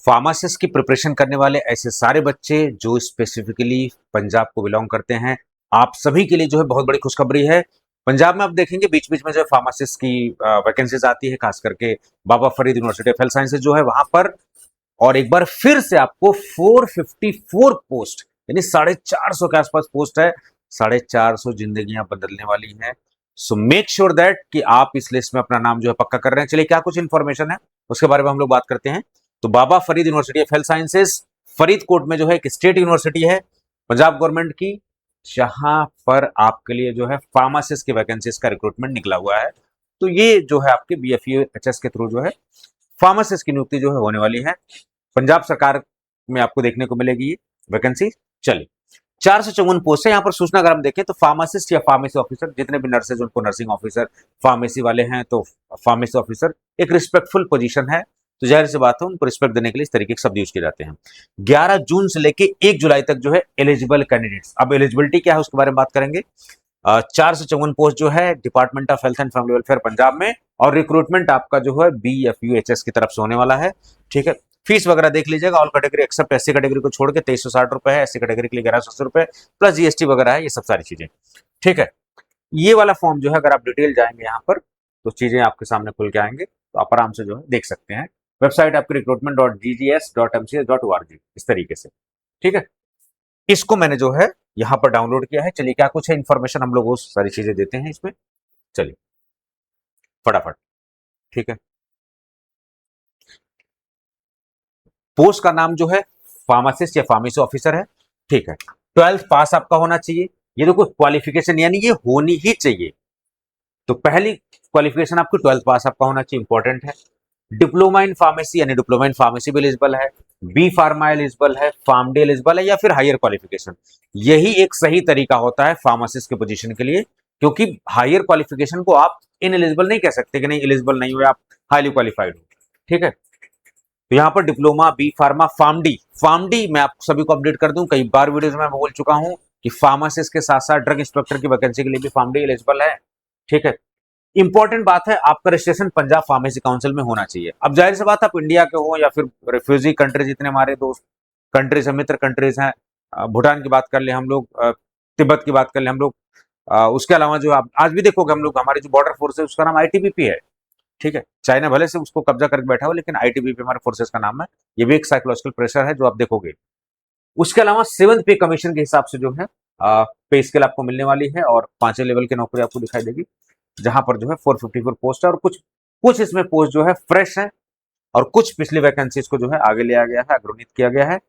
Pharmacist की preparation करने वाले ऐसे सारे बच्चे जो स्पेसिफिकली पंजाब को बिलोंग करते हैं, आप सभी के लिए जो है बहुत बड़ी खुशखबरी है। पंजाब में आप देखेंगे बीच बीच में जो है फार्मासिस्ट की वैकेंसीज आती है, खास करके Baba Farid university of health sciences जो है वहां पर। और एक बार फिर से आपको 454 पोस्ट यानी 450 के आसपास पोस्ट है। 450 जिंदगियां बदलने वाली हैं। सो मेक श्योर दैट कि आप इस लिस्ट में अपना नाम जो है पक्का कर रहे हैं। चलिए क्या कुछ इंफॉर्मेशन है उसके बारे में हम लोग बात करते हैं। तो Baba Farid university of health Sciences Faridkot में जो है एक स्टेट यूनिवर्सिटी है पंजाब गवर्नमेंट की, जहां पर आपके लिए जो है फार्मासिस्ट की वैकेंसीज का रिक्रूटमेंट निकला हुआ है। तो ये जो है आपके BFUHS के थ्रू जो है फार्मासिस्ट की नियुक्ति जो है होने वाली है। पंजाब सरकार में आपको देखने को मिलेगी ये वैकेंसी। चलिए 454 पोस्ट है यहाँ पर। सूचना अगर हम देखें तो फार्मासिस्ट या फार्मेसी ऑफिसर, जितने भी नर्सेज उनको नर्सिंग ऑफिसर, फार्मेसी वाले हैं तो फार्मेसी ऑफिसर, एक रिस्पेक्टफुल पोजीशन है। तो जाहिर सी बात है उनको रिस्पेक्ट देने के लिए इस तरीके के शब्द यूज किए जाते हैं। 11 जून से लेके 1 जुलाई तक जो है एलिजिबल कैंडिडेट्स। अब एलिजिबिलिटी क्या है उसके बारे में बात करेंगे। 454 पोस्ट जो है department of health and family welfare Punjab में, और रिक्रूटमेंट आपका जो है BFUHS की तरफ से होने वाला है। ठीक है, फीस वगैरह देख लीजिएगा। All category except SC category को छोड़ के 2360 रुपए है। SC कैटेगरी के लिए 1180 रुपए प्लस GST वगैरह है, ये सब सारी चीजें। ठीक है, ये वाला फॉर्म जो है अगर आप डिटेल जाएंगे यहाँ पर तो चीजें आपके सामने खुल के आएंगे, तो आप आराम से जो है देख सकते हैं। वेबसाइट आपकी recruitment.ggs.mcs.org इस तरीके से। ठीक है, इसको मैंने जो है यहाँ पर डाउनलोड किया है। चलिए क्या कुछ है इन्फॉर्मेशन हम लोग वो सारी चीजें देते हैं इसमें। चलिए फटाफट। ठीक है, पोस्ट का नाम जो है फार्मासिस्ट या फार्मेसी ऑफिसर है। ठीक है, 12th पास आपका होना चाहिए। ये देखो क्वालिफिकेशन यानी ये होनी ही चाहिए। तो पहली क्वालिफिकेशन आपकी 12th पास आपका होना चाहिए, इंपॉर्टेंट है। डिप्लोमा इन फार्मेसी यानी डिप्लोमा इन फार्मेसी भी एलिजिबल है, बी फार्मा एलिजिबल है, फार्म डी एलिजिबल है, या फिर हायर क्वालिफिकेशन। यही एक सही तरीका होता है फार्मासिस्ट के पोजीशन के लिए, क्योंकि हायर क्वालिफिकेशन को आप इन एलिजिबल नहीं कह सकते कि नहीं एलिजिबल नहीं हुए, आप हाईली क्वालिफाइड हो। ठीक है, तो यहाँ पर diploma, B pharma, pharm D मैं आप सभी को अपडेट कर दूं, कई बार वीडियोस में मैं बोल चुका हूं कि फार्मासिस्ट के साथ साथ ड्रग इंस्पेक्टर की वैकेंसी के लिए भी फार्म डी एलिजिबल है। ठीक है, इंपॉर्टेंट बात है आपका रजिस्ट्रेशन पंजाब फार्मेसी काउंसिल में होना चाहिए। अब जाहिर सी बात आप इंडिया के हो या फिर रिफ्यूजी कंट्रीज, जितने हमारे दोस्त कंट्रीज हैं, मित्र कंट्रीज हैं, भूटान की बात कर ले हम लोग, तिब्बत की बात कर ले हम लोग, उसके अलावा जो आप आज भी देखोगे हम लोग, हमारी जो बॉर्डर फोर्स है उसका नाम ITBP है। ठीक है, चाइना भले से उसको कब्जा करके बैठा हो, लेकिन ITBP हमारे फोर्सेस का नाम है। ये भी एक साइकोलॉजिकल प्रेशर है जो आप देखोगे। उसके अलावा 7th पे कमीशन के हिसाब से जो है पे स्केल आपको मिलने वाली है, और 5वें लेवल की नौकरी आपको दिखाई देगी, जहां पर जो है 454 पोस्ट है। और कुछ कुछ इसमें पोस्ट जो है फ्रेश है, और कुछ पिछली वैकेंसीज को जो है आगे लिया गया है, अग्रणित किया गया है।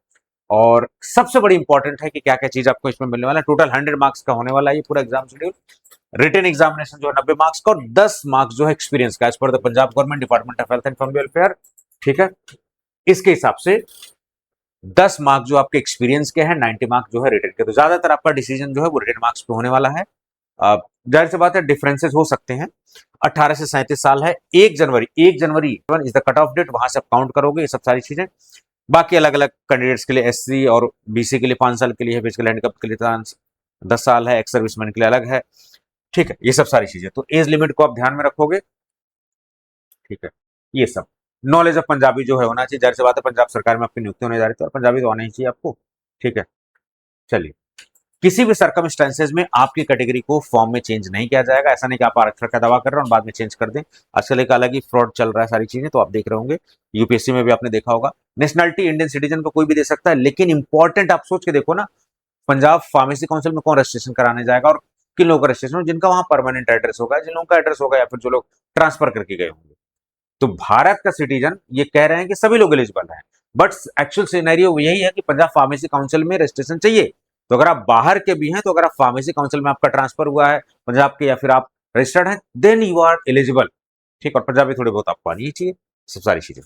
और सबसे बड़ी इंपॉर्टेंट है कि क्या क्या चीज आपको इसमें मिलने वाला है। टोटल 100 मार्क्स का होने वाला है ये पूरा एग्जाम शेड्यूल। रिटन एग्जामिनेशन जो है 90 मार्क्स का, और 10 मार्क्स जो है एक्सपीरियंस का, as per the Punjab government department of health and family welfare. ठीक है, इसके हिसाब से 10 मार्क्स जो आपके एक्सपीरियंस के हैं, 90 मार्क्स जो है रिटन के। तो ज्यादातर आपका डिसीजन जो है वो रिटन मार्क्स पे होने वाला है। जाहिर सी बात है डिफरेंसेस हो सकते हैं। 18 से 37 साल है। 1 January is the cut off date, वहां से आप काउंट करोगे ये सब सारी चीजें। बाकी अलग अलग कैंडिडेट्स के लिए SC और BC के लिए 5 साल के लिए है, फिजिकल हैंडीकैप के लिए 10 साल है, एक्स सर्विसमैन के लिए अलग है। ठीक है, ये सब सारी चीजें, तो एज लिमिट को आप ध्यान में रखोगे। ठीक है, ये सब नॉलेज ऑफ पंजाबी जो है होना चाहिए। जाहिर सी बात है पंजाब सरकार में आपकी नियुक्ति होने जा रही है, तो पंजाबी तो आना ही चाहिए आपको। ठीक है, चलिए किसी भी सर्कमस्टेंसेज में आपकी कैटेगरी को फॉर्म में चेंज नहीं किया जाएगा। ऐसा नहीं कि आप आरक्षण का दावा कर रहे हो और बाद में चेंज कर दें। आजकल एक अलग ही फ्रॉड चल रहा है, सारी चीजें तो आप देख रहे होंगे, UPSC में भी आपने देखा होगा। नेशनलिटी इंडियन सिटीजन को कोई भी दे सकता है, लेकिन इंपॉर्टेंट आप सोच के देखो ना, पंजाब फार्मेसी काउंसिल में कौन रजिस्ट्रेशन कराने जाएगा, और किन लोगों का रजिस्ट्रेशन, जिनका वहां परमानेंट एड्रेस होगा, जिन लोगों का एड्रेस होगा, या फिर जो लोग ट्रांसफर करके गए होंगे। तो भारत का सिटीजन ये कह रहे हैं कि सभी लोग एलिजिबल हैं, बट एक्चुअल सिनेरियो यही है कि पंजाब फार्मेसी काउंसिल में रजिस्ट्रेशन चाहिए। तो अगर आप बाहर के भी हैं, तो अगर आप फार्मेसी काउंसिल में आपका ट्रांसफर हुआ है पंजाब के, या फिर आप रजिस्टर्ड हैं, देन यू आर एलिजिबल। ठीक, और पंजाबी थोड़ी बहुत आपको आनी ही चाहिए, सब सारी चीजें।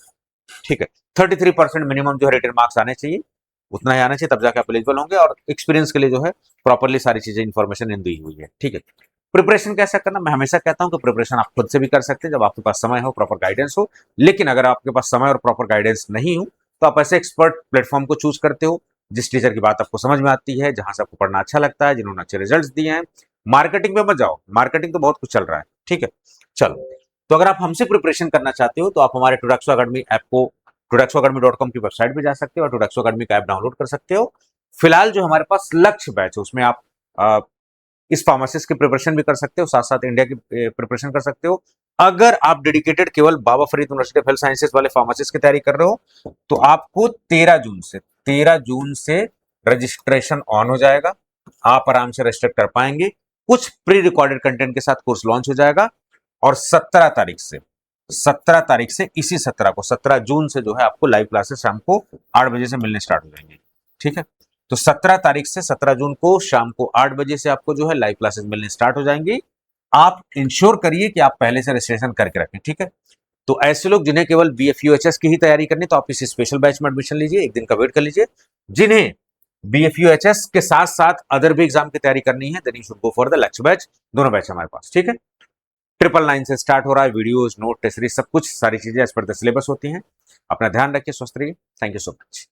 ठीक है, 33% मिनिमम जो है रिटन मार्क्स आने चाहिए, उतना ही आना चाहिए, तब जाके आप एलिजिबल होंगे। और एक्सपीरियंस के लिए जो है प्रॉपरली सारी चीजें इन्फॉर्मेशन दी हुई है। ठीक है, प्रिपरेशन कैसा करना, मैं हमेशा कहता हूं कि प्रिपरेशन आप खुद से भी कर सकते हैं जब आपके पास समय हो, प्रॉपर गाइडेंस हो। लेकिन अगर आपके पास समय और प्रॉपर गाइडेंस नहीं हो, तो आप ऐसे एक्सपर्ट प्लेटफॉर्म को चूज करते हो जिस टीचर की बात आपको समझ में आती है, जहां से आपको पढ़ना अच्छा लगता है, जिन्होंने अच्छे रिजल्ट्स दिए हैं। मार्केटिंग में मत जाओ, मार्केटिंग तो बहुत कुछ चल रहा है। ठीक है, चलो, तो अगर आप हमसे प्रिपरेशन करना चाहते हो तो आप हमारे टुडक्सो अकेडमी ऐप को tudaxoacademy.com की वेबसाइट पे जा सकते हो और टुडाक्सो अकेडमी का ऐप डाउनलोड कर सकते हो। फिलहाल जो हमारे पास लक्ष्य बैच है उसमें आप इस फार्मासिस्ट की प्रिपरेशन भी कर सकते हो, साथ साथ इंडिया की प्रिपरेशन कर सकते हो। अगर आप डेडिकेटेड केवल Baba Farid university of health Sciences वाले फार्मासिस्ट की तैयारी कर रहे हो तो आपको 13 जून से रजिस्ट्रेशन ऑन हो जाएगा। आप आराम से रजिस्टर कर पाएंगे। कुछ प्री रिकॉर्डेड कंटेंट के साथ कोर्स लॉन्च हो जाएगा और 17 तारीख से इसी 17 जून से जो है आपको लाइव क्लासेस शाम को 8 बजे से मिलने स्टार्ट हो जाएंगे। ठीक है, तो 17 तारीख से 17 जून को शाम को 8 बजे से आपको जो है लाइव क्लासेस मिलने स्टार्ट हो जाएंगी। आप इंश्योर करिए कि आप पहले से रजिस्ट्रेशन करके रखें। ठीक है, तो ऐसे लोग जिन्हें केवल BFUHS की ही तैयारी करनी तो आप इस स्पेशल बैच में एडमिशन लीजिए, एक दिन का वेट कर लीजिए। जिन्हें BFUHS के साथ साथ अदर भी एग्जाम की तैयारी करनी है then you should go for the Lakshya batch. दोनों बैच हमारे पास। ठीक है, 999 से स्टार्ट हो रहा है। वीडियोस, नोट, टेस्ट सीरीज सब कुछ सारी चीजें एज पर द सिलेबस होती हैं। अपना ध्यान रखिए, स्वस्थ रहिए। Thank you so much.